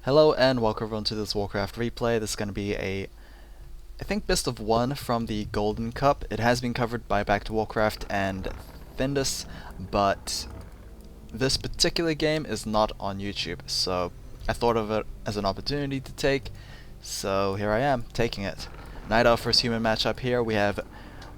Hello and welcome everyone to this Warcraft replay. This is going to be I think best of one from the Golden Cup. It has been covered by Back to Warcraft and Findus, but this particular game is not on YouTube, so I thought of it as an opportunity to take, so here I am, taking it. Night Elf vs Human matchup here. We have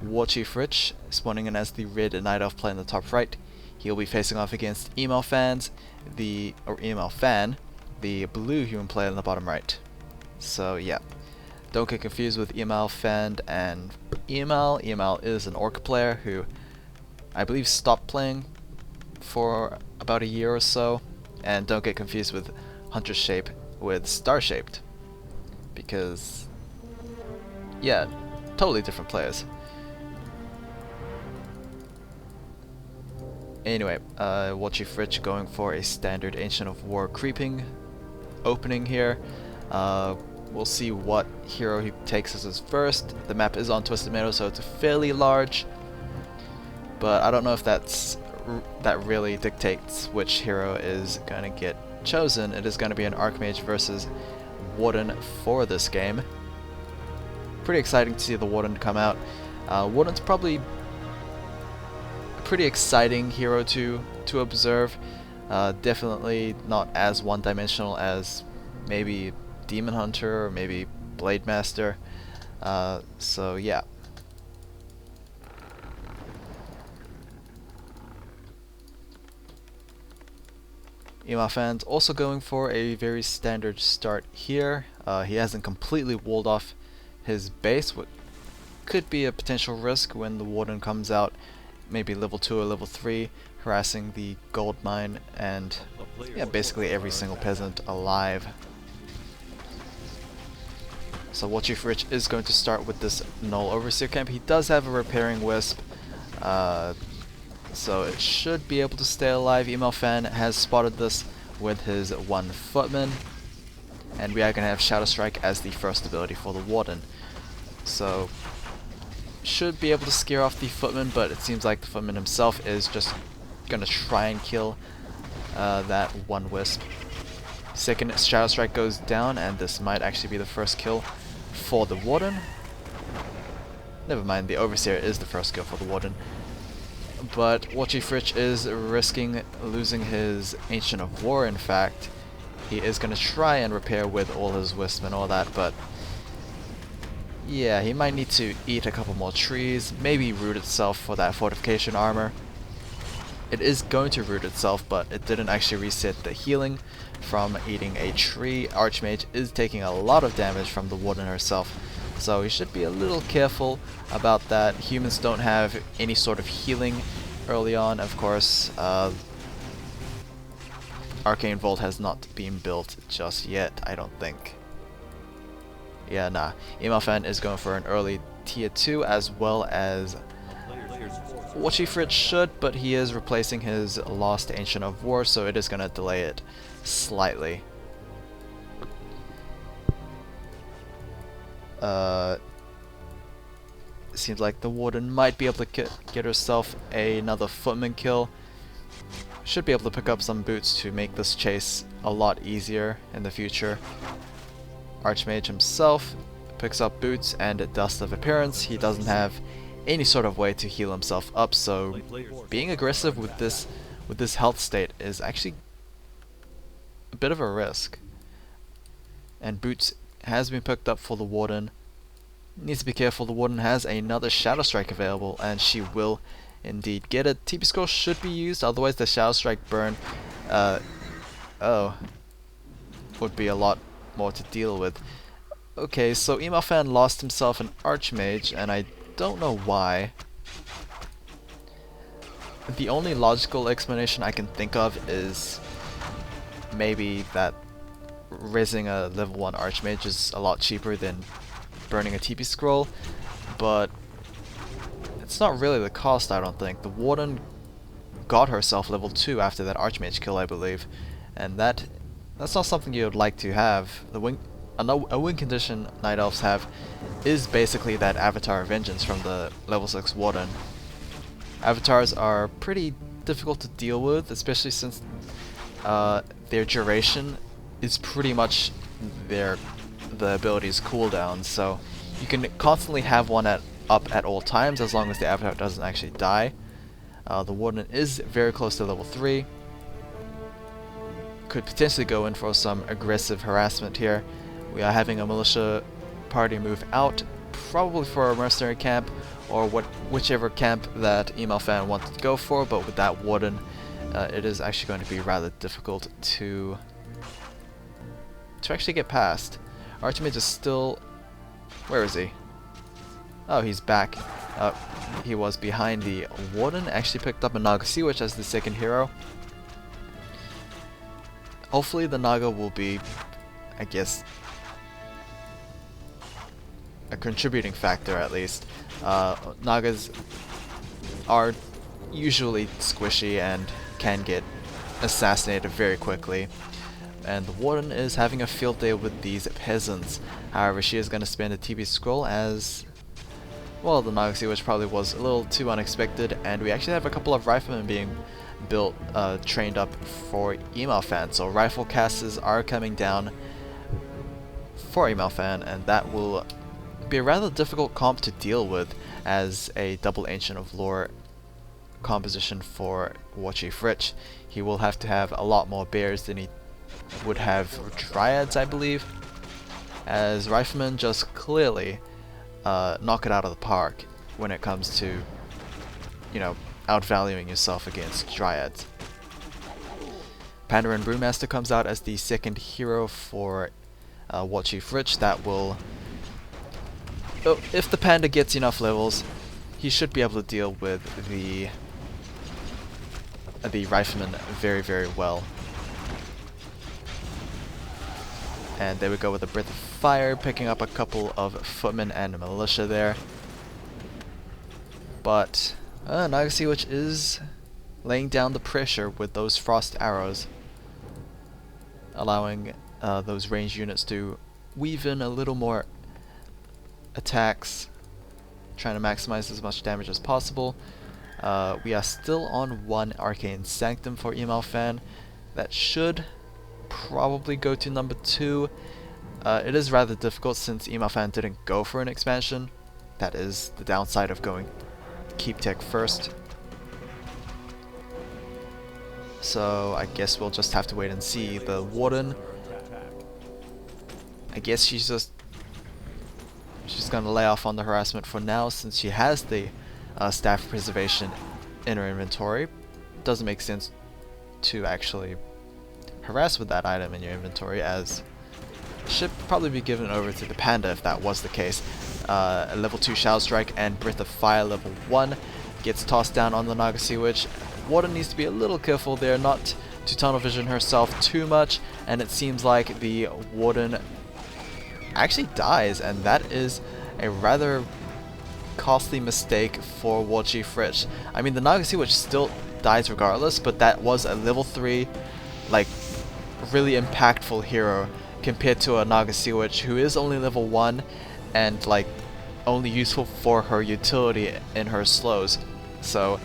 WarchiefRich spawning in as the red Night Elf player in the top right. He'll be facing off against emalfan, the blue human player in the bottom right. So yeah, don't get confused with emalfan and Emal. Emal is an orc player who I believe stopped playing for about a year or so, and don't get confused with Hunter Shape with Star Shaped, because yeah, totally different players. Anyway, WarchiefRich going for a standard Ancient of War creeping opening here. We'll see what hero he takes as his first. The map is on Twisted Meadow, so it's fairly large, but I don't know if that really dictates which hero is going to get chosen. It is going to be an Archmage versus Warden for this game. Pretty exciting to see the Warden come out. Warden's probably a pretty exciting hero to observe. Definitely not as one-dimensional as maybe Demon Hunter or maybe Blade Master. So yeah. emalfan's also going for a very standard start here. He hasn't completely walled off his base, what could be a potential risk when the Warden comes out, maybe level 2 or level 3, harassing the gold mine and yeah, basically every single peasant alive. So WarchiefRich is going to start with this Null Overseer camp. He does have a Repairing Wisp, so it should be able to stay alive. emalfan has spotted this with his one footman, and we are going to have Shadow Strike as the first ability for the Warden. So should be able to scare off the footman, but it seems like the footman himself is just going to try and kill that one wisp. Second Shadow Strike goes down, and this might actually be the first kill for the Warden. Never mind, the Overseer is the first kill for the Warden. But WarchiefRich is risking losing his Ancient of War. In fact, he is going to try and repair with all his wisp and all that, but yeah, he might need to eat a couple more trees, maybe root itself for that fortification armor. It is going to root itself, but it didn't actually reset the healing from eating a tree. Archmage is taking a lot of damage from the Warden herself, so he should be a little careful about that. Humans don't have any sort of healing early on, of course. Arcane Vault has not been built just yet, I don't think. Yeah, nah. emalfan is going for an early tier 2 as well as WarchiefRich should, but he is replacing his lost Ancient of War, so it is going to delay it slightly. Seems like the Warden might be able to get herself another footman kill. Should be able to pick up some boots to make this chase a lot easier in the future. Archmage himself picks up boots and Dust of Appearance. He doesn't have any sort of way to heal himself up, so being aggressive with this health state is actually a bit of a risk. And boots has been picked up for the Warden. Needs to be careful, the Warden has another Shadow Strike available, and she will indeed get it. TP scroll should be used, otherwise the Shadow Strike burn would be a lot more to deal with. Okay, so emalfan lost himself an Archmage, and I don't know why. The only logical explanation I can think of is maybe that raising a level 1 Archmage is a lot cheaper than burning a TP scroll, but it's not really the cost, I don't think. The Warden got herself level 2 after that Archmage kill, I believe, and that's not something you would like to have. A win condition Night Elves have is basically that Avatar Vengeance from the level 6 Warden. Avatars are pretty difficult to deal with, especially since their duration is pretty much the ability's cooldown, so you can constantly have one up at all times as long as the avatar doesn't actually die. The Warden is very close to level 3. Could potentially go in for some aggressive harassment here. We are having a militia party move out, probably for a mercenary camp, or whichever camp that emalfan wants to go for, but with that Warden, it is actually going to be rather difficult to actually get past. Archimage is still... where is he? Oh, he's back. He was behind the Warden, actually picked up a Naga Sea Witch as the second hero. Hopefully the Naga will be, I guess, a contributing factor at least. Nagas are usually squishy and can get assassinated very quickly. And the Warden is having a field day with these peasants. However, she is going to spend a TB scroll as... well, the Naga Sea Witch probably was a little too unexpected, and we actually have a couple of riflemen being built, trained up for emalfan. So rifle casters are coming down for emalfan, and that will be a rather difficult comp to deal with as a double Ancient of Lore composition for WarchiefRich. He will have to have a lot more bears than he would have dryads, I believe, as riflemen just clearly knock it out of the park when it comes to, you know, outvaluing yourself against dryads. Panda and Brewmaster comes out as the second hero for WarchiefRich. That will... oh, if the Panda gets enough levels, he should be able to deal with the riflemen very, very well. And there we go with a Breath of Fire, picking up a couple of footmen and militia there. But Naga Sea Witch is laying down the pressure with those frost arrows, allowing those ranged units to weave in a little more attacks, trying to maximize as much damage as possible. We are still on 1 Arcane Sanctum for emalfan. That should probably go to number 2. It is rather difficult since emalfan didn't go for an expansion. That is the downside of going keep tech first. So I guess we'll just have to wait and see. The Warden, I guess she's gonna lay off on the harassment for now since she has the staff preservation in her inventory. Doesn't make sense to actually harass with that item in your inventory, as it should probably be given over to the Panda if that was the case. A level 2 Shadow Strike and Breath of Fire level 1 gets tossed down on the Naga Sea Witch. Warden needs to be a little careful there not to tunnel vision herself too much, and it seems like the Warden actually dies, and that is a rather costly mistake for WarchiefRich. I mean, the Naga Sea Witch still dies regardless, but that was a level 3, like, really impactful hero compared to a Naga Sea Witch who is only level 1 and like only useful for her utility in her slows. So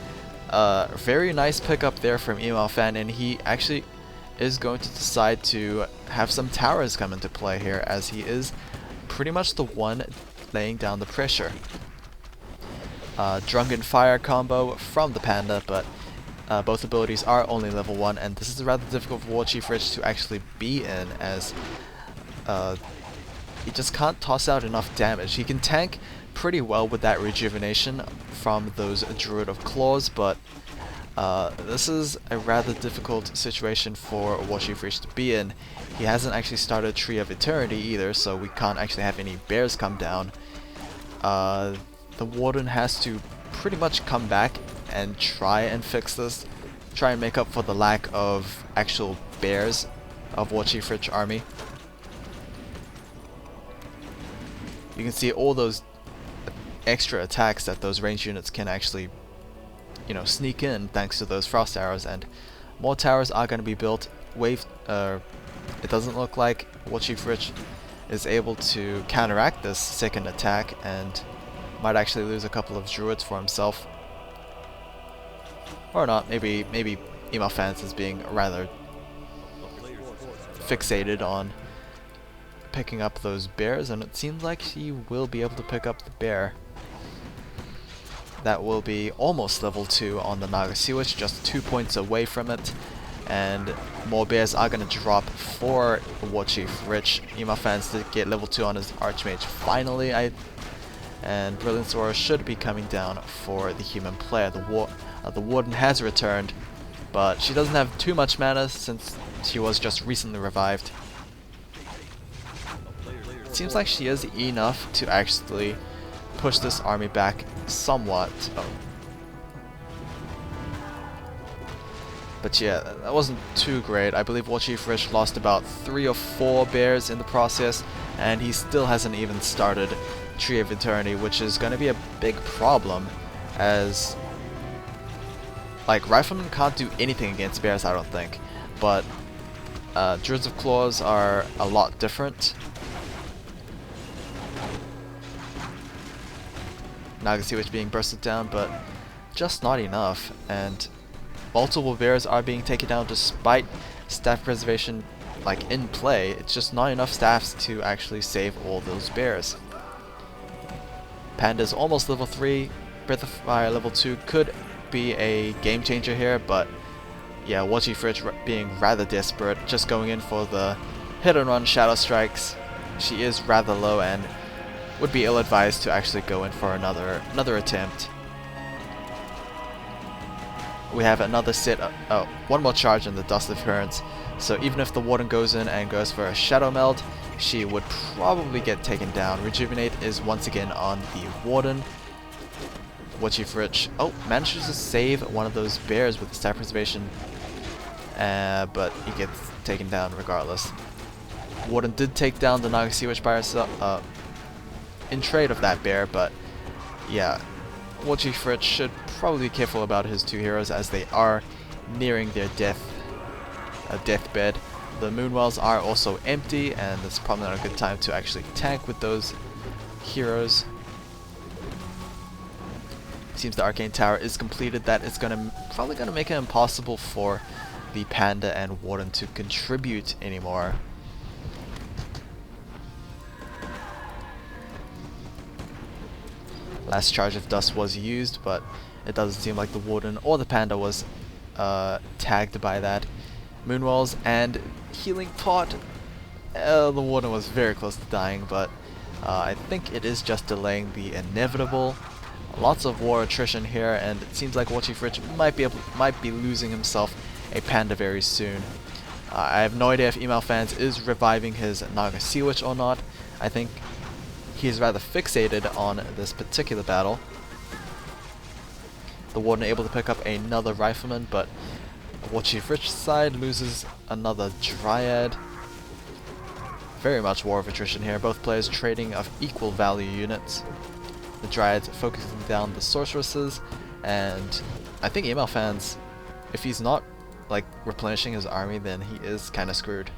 very nice pickup there from emalfan, and he actually is going to decide to have some towers come into play here, as he is pretty much the one laying down the pressure. Drunken Fire combo from the Panda, but both abilities are only level 1, and this is rather difficult for WarchiefRich to actually be in, as he just can't toss out enough damage. He can tank pretty well with that rejuvenation from those Druid of Claws, but this is a rather difficult situation for WarchiefRich to be in. He hasn't actually started Tree of Eternity either, so we can't actually have any bears come down. The Warden has to pretty much come back and try and fix this, try and make up for the lack of actual bears of WarchiefRich army. You can see all those extra attacks that those ranged units can actually, you know, sneak in thanks to those frost arrows, and more towers are going to be built. It doesn't look like WarchiefRich is able to counteract this second attack, and might actually lose a couple of druids for himself. Or not, maybe emalfan is being rather fixated on picking up those bears, and it seems like she will be able to pick up the bear. That will be almost level 2 on the Naga Sea Witch, just 2 points away from it. And more bears are going to drop for WarchiefRich. emalfan to get level 2 on his Archmage finally. And Brilliance Aura should be coming down for the human player. The Warden has returned, but she doesn't have too much mana since she was just recently revived. It seems like she is enough to actually push this army back somewhat. But yeah, that wasn't too great. I believe WarchiefRich lost about 3 or 4 bears in the process, and he still hasn't even started Tree of Eternity, which is going to be a big problem, as like Riflemen can't do anything against bears, I don't think, but Druids of Claws are a lot different. Naga Sea Witch being bursted down, but just not enough, and multiple bears are being taken down despite staff preservation like in play. It's just not enough staffs to actually save all those bears. Panda's almost level 3, Breath of Fire level 2 could be a game changer here, but yeah, WarchiefRich being rather desperate, just going in for the hit and run Shadow Strikes. She is rather low and would be ill-advised to actually go in for another attempt. We have another set, one more charge in the Dust of Currents, so even if the Warden goes in and goes for a Shadow Meld, she would probably get taken down. Rejuvenate is once again on the Warden. WarchiefRich, manages to save one of those bears with the staff preservation, but he gets taken down regardless. Warden did take down the Naga Sea Witch by herself, in trade of that bear, but yeah, WarchiefRich should probably be careful about his 2 heroes as they are nearing their deathbed. The Moonwells are also empty, and it's probably not a good time to actually tank with those heroes. Seems the Arcane Tower is completed. That is probably gonna make it impossible for the Panda and Warden to contribute anymore. Last charge of dust was used, but it doesn't seem like the Warden or the Panda was tagged by that. Moonwells and Healing Pot. The Warden was very close to dying, but I think it is just delaying the inevitable. Lots of war attrition here, and it seems like WarchiefRich might be losing himself a Panda very soon. I have no idea if emalfan is reviving his Naga Sea Witch or not. I think he's rather fixated on this particular battle. The Warden able to pick up another Rifleman, but WarchiefRich's side loses another Dryad. Very much war of attrition here, both players trading of equal value units. The Dryad's focusing down the Sorceresses, and I think emalfan, if he's not like replenishing his army, then he is kinda screwed.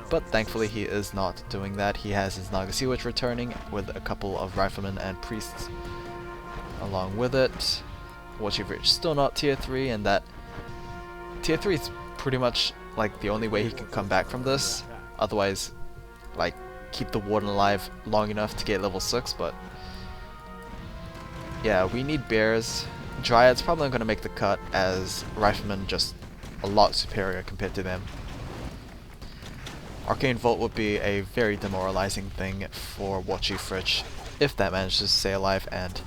But thankfully he is not doing that. He has his Naga Sea Witch returning with a couple of Riflemen and Priests along with it. WarchiefRich still not tier 3, and that tier 3 is pretty much like the only way he can come back from this. Otherwise, like, keep the Warden alive long enough to get level 6, but yeah, we need bears. Dryad's probably not going to make the cut, as Riflemen just a lot superior compared to them. Arcane Vault would be a very demoralizing thing for WarchiefRich if that manages to stay alive and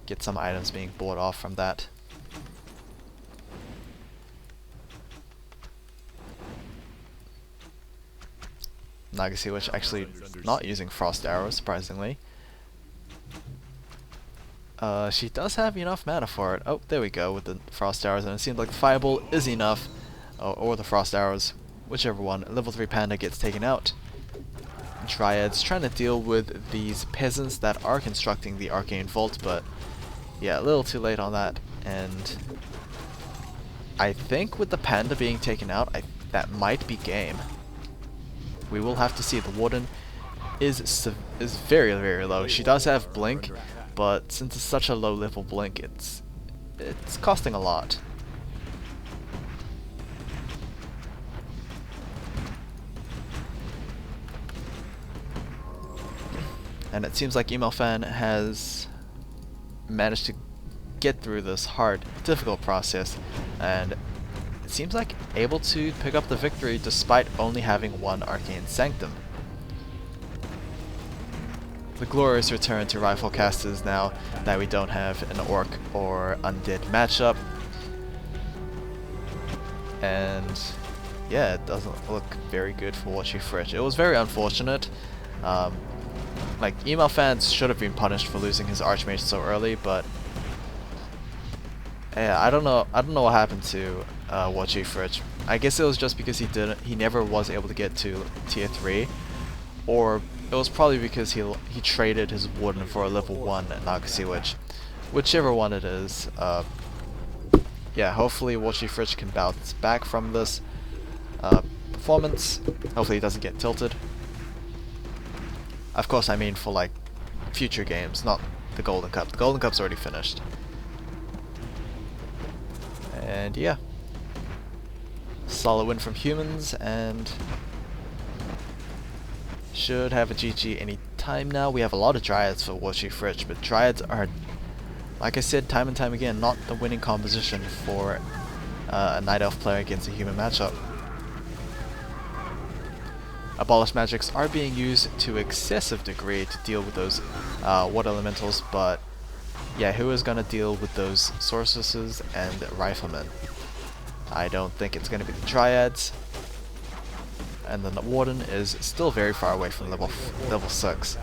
get some items being bought off from that. Naga Sea Witch actually not using Frost Arrows, surprisingly. She does have enough mana for it. Oh, there we go with the Frost Arrows, and it seems like the Fireball is enough, or the Frost Arrows, whichever one. Level 3 Panda gets taken out. Dryad's trying to deal with these peasants that are constructing the Arcane Vault, but yeah, a little too late on that. And I think with the Panda being taken out, that might be game. We will have to see. The Warden is very, very low. She does have Blink, but since it's such a low level Blink, it's costing a lot. And it seems like emalfan has managed to get through this hard, difficult process, and it seems like able to pick up the victory despite only having one Arcane Sanctum. The glorious return to rifle casters now that we don't have an Orc or Undead matchup. And yeah, it doesn't look very good for WarchiefRich. It was very unfortunate. Like, emalfan should have been punished for losing his Archmage so early, but yeah, I don't know what happened to WarchiefRich. I guess it was just because he never was able to get to tier 3, or it was probably because he traded his Warden for a level 1 Naga Witch. Whichever one it is. Yeah, hopefully WarchiefRich can bounce back from this performance. Hopefully he doesn't get tilted. Of course, I mean for like future games, not the Golden Cup. The Golden Cup's already finished. And yeah, solid win from humans, and should have a GG any time now. We have a lot of Dryads for WarchiefRich, but Dryads are, like I said time and time again, not the winning composition for a Night Elf player against a human matchup. Abolish magics are being used to excessive degree to deal with those water elementals, but yeah, who is going to deal with those sorceresses and riflemen? I don't think it's going to be the Dryads. And then the Warden is still very far away from level 6.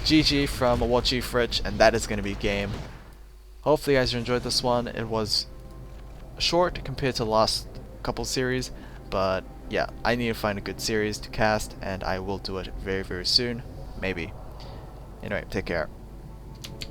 GG from WarchiefRich, and that is going to be game. Hopefully you guys enjoyed this one. It was short compared to the last couple series, but yeah, I need to find a good series to cast, and I will do it very, very soon. Maybe. Anyway, take care.